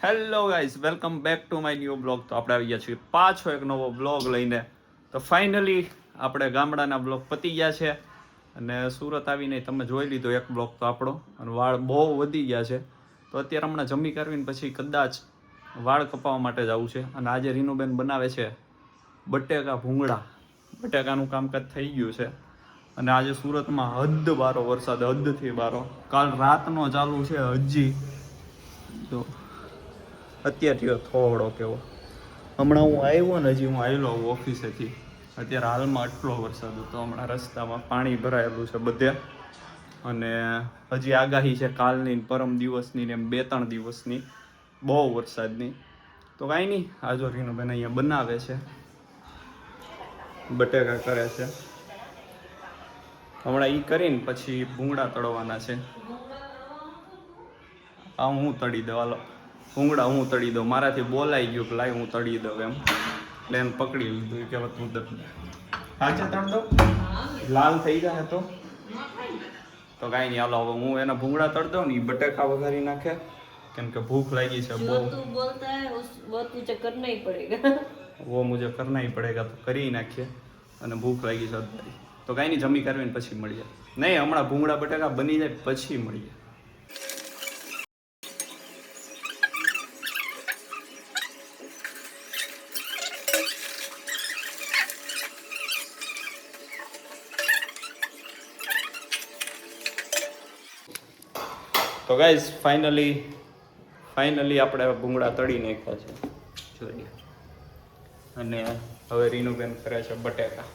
Hello guys, welcome back to my new blog. તો આપણે આવી ગયા છીએ પાછો એક નવો બ્લોગ લઈને. તો ફાઇનલી આપણે ગામડાના બ્લોગ પતી ગયા છે અને સુરત આવીને તમે જોઈ લીધો એક બ્લોગ તો આપણો, અને વાળ બહુ વધી ગયા છે. તો અત્યારે હમણાં જમી કરવીને પછી કદાચ વાળ કપાવવા માટે જવું છે. અને આજે રીનુબેન બનાવે છે બટેકા ભૂંગળા. બટેકાનું કામકાજ થઈ ગયું છે અને આજે સુરતમાં હદ બારો વરસાદ, હદથી બારો. કાલ રાતનો ચાલુ છે હજી તો અત્યારે થયો થોડો કેવો. હમણાં હું આવ્યો ને, હજી હું આવેલો ઓફિસેથી, અત્યારે હાલમાં આટલો વરસાદ હતો. હમણાં રસ્તામાં પાણી ભરાયેલું છે બધે, અને હજી આગાહી છે કાલની, પરમ દિવસની ને એમ 2-3 દિવસની બહુ વરસાદની. તો કાંઈ નહીં, આજો રીનુબેન અહીંયા બનાવે છે, બટેકા કરે છે. હમણાં એ કરીને પછી ભૂંગળા તળવાના છે. આ હું તળી દઉં, હાલો ભૂંગળા હું તળી દઉં. મારાથી બોલાઈ ગયું કે લાય હું તળી દઉં એમ, એટલે એને પકડી લીધું કે તું સાચે તળ દઉં, લાલ થઈ જાય તો કાંઈ નહીં. હાલો હવે હું એના ભૂંગળા તળ દઉં ને, એ બટેકા વઘારી નાખે, કેમ કે ભૂખ લાગી છે બહુ. वो मुझे करना ही पड़ेगा, तो કરી નાખીએ. અને ભૂખ લાગી છે અત્યારે તો કાંઈ નહીં, જમી કરવીને પછી મળીએ. નહીં, હમણાં ભૂંગળા બટેકા બની જાય પછી મળીએ. તો ગાઈઝ ફાઇનલી આપણે ભૂંગળા તળી નાખ્યા છે, જોઈએ. અને હવે રીનુબેન કરે છે બટેકા.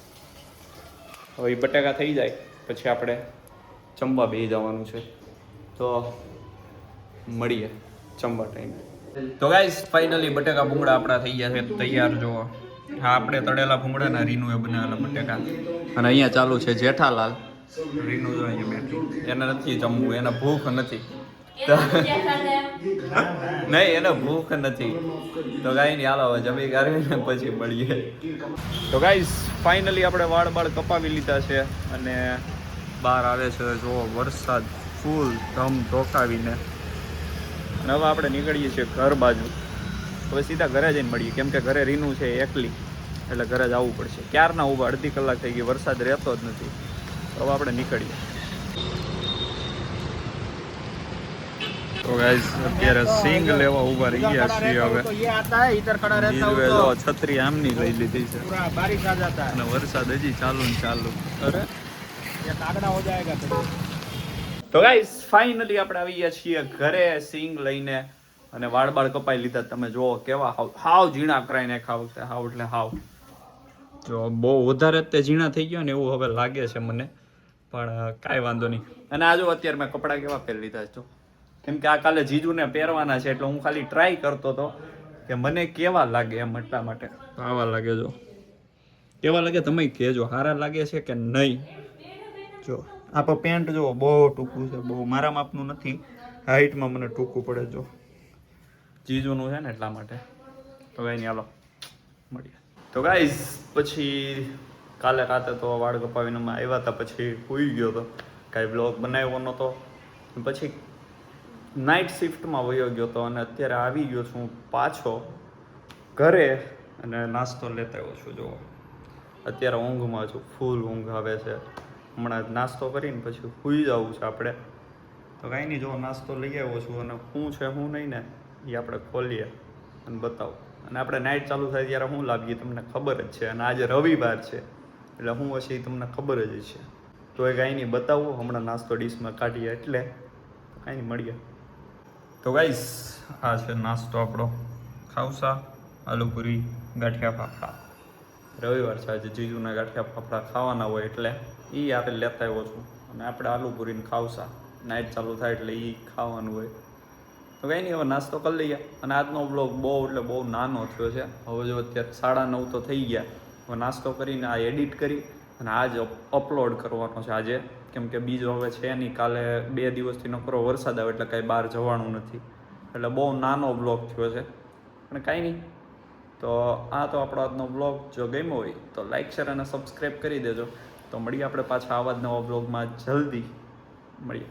હવે એ બટેકા થઈ જાય પછી આપણે જમવા બેસી જવાનું છે. તો મળીએ જમવા ટાઈમે. તો ગાઈઝ ફાઇનલી બટેકા ભૂંગળા આપણા થઈ ગયા છે તૈયાર. જુઓ, હા આપણે તળેલા ભૂંગળાના રીનુએ બનાવેલા બટેકા. અને અહીંયા ચાલુ છે જેઠાલાલ. રીનુ જો અહીંયા બેઠી, એને નથી જમવું, એને ભૂખ નથી. નહીં, એને ભૂખ નથી. તો કાંઈ નહીં, હાલો હવે જમી કાઢીને પછી મળીએ. તો ગાઈઝ ફાઇનલી આપણે વાળ કપાવી લીધા છે અને બહાર આવે છે જો વરસાદ ફૂલ ધમ ધોકાવીને. અને હવે આપણે નીકળીએ છીએ ઘર બાજુ. હવે સીધા ઘરે જઈને મળીએ, કેમ કે ઘરે રીનુ છે એકલી, એટલે ઘરે જ આવવું પડશે. ક્યારના ઊભા, અડધી કલાક થઈ ગઈ, વરસાદ રહેતો જ નથી. તો હવે આપણે નીકળીએ. તો ગાઈસ અત્યારે સિંગ લેવા ઉભા રહી ગયા છીએ. હવે છત્રી આમની લઈ લીધી છે અને વરસાદ હજી ચાલુ ને ચાલુ. અરે તો ગાઈસ ફાઇનલી આપણે આવી ગયા છીએ ઘરે સિંગ લઈને, અને વાળ કપાઈ લીધા. તમે જુઓ કેવા હાવ ઝીણા કરાઈ નાખ્યા વખતે, હાવ એટલે હાવ. જો બહુ વધારે તે ઝીણા થઈ ગયો ને એવું હવે લાગે છે મને, પણ કાંઈ વાંધો નહીં. અને આ જો અત્યારે મેં કપડાં કેવા પહેરી લીધા છે, કેમ કે આ કાલે જીજુને પહેરવાના છે, એટલે હું ખાલી ટ્રાય કરતો હતો કે મને કેવા લાગે એમ, એટલા માટે. આવા લાગે, જો કેવા લાગે તમે કહેજો, સારા લાગે છે કે નહીં. જો આ પેન્ટ જો બહુ ટૂંકું છે, બહુ મારા માપનું નથી, હાઈટમાં મને ટૂંકું પડે. જો જીજુનું છે ને એટલા માટે. તો કાંઈ નહીં, હાલો મળીએ. તો ગાઈઝ પછી કાલે રાતે તો વાળ કપાવીને અમે આવ્યા હતા, પછી સૂઈ ગયો હતો, કાંઈ બ્લોગ બનાવ્યો નહોતો. પછી નાઇટ શિફ્ટમાં વયો ગયો હતો અને અત્યારે આવી ગયો છું પાછો ઘરે અને નાસ્તો લેતા આવ્યો છું. જો અત્યારે ઊંઘમાં છું, ફૂલ ઊંઘ આવે છે. હમણાં નાસ્તો કરીને પછી સૂઈ જવું છે આપણે. તો કાંઈ નહીં, જો નાસ્તો લઈ આવ્યો છું અને શું છે શું નહીં ને એ આપણે ખોલીએ અને બતાવું. અને આપણે નાઇટ ચાલુ થાય ત્યારે શું લાગીએ તમને ખબર જ છે, અને આજે રવિવાર છે એટલે શું હશે એ તમને ખબર જ છે. તો એ કાંઈ નહીં બતાવું, હમણાં નાસ્તો ડીશમાં કાઢીએ એટલે કાંઈ નહીં મળીએ. તો ગાઈસ આ છે નાસ્તો આપણો, ખાવસા આલુપુરી ગાંઠિયા ફાફડા. રવિવાર છે આજે, જીજુના ગાંઠિયા ફાફડા ખાવાના હોય એટલે એ આપણે લેતા આવ્યો છું. અને આપણે આલુપુરીને ખાવસા નાઇટ ચાલુ થાય એટલે એ ખાવાનું હોય. તો કંઈ નહીં, હવે નાસ્તો કરી લઈએ. અને આજનો બ્લોગ બહુ એટલે બહુ નાનો થયો છે. હવે જો અત્યારે 9:30 તો થઈ ગયા. હવે નાસ્તો કરીને આ એડિટ કરી અને આજ અપલોડ કરવાનો છે આજે, કેમ કે બીજો હવે છે નહીં. કાલે 2 દિવસથી નકરો વરસાદ આવે એટલે કાંઈ બહાર જવાનું નથી, એટલે બહુ નાનો બ્લોગ થયો છે. પણ કાંઈ નહીં, તો આ તો આપણો આજનો બ્લોગ. જો ગમ્યો હોય તો લાઇક, શેર અને સબસ્ક્રાઈબ કરી દેજો. તો મળીએ આપણે પાછા આવા જ નવા બ્લોગમાં, જલ્દી મળીએ.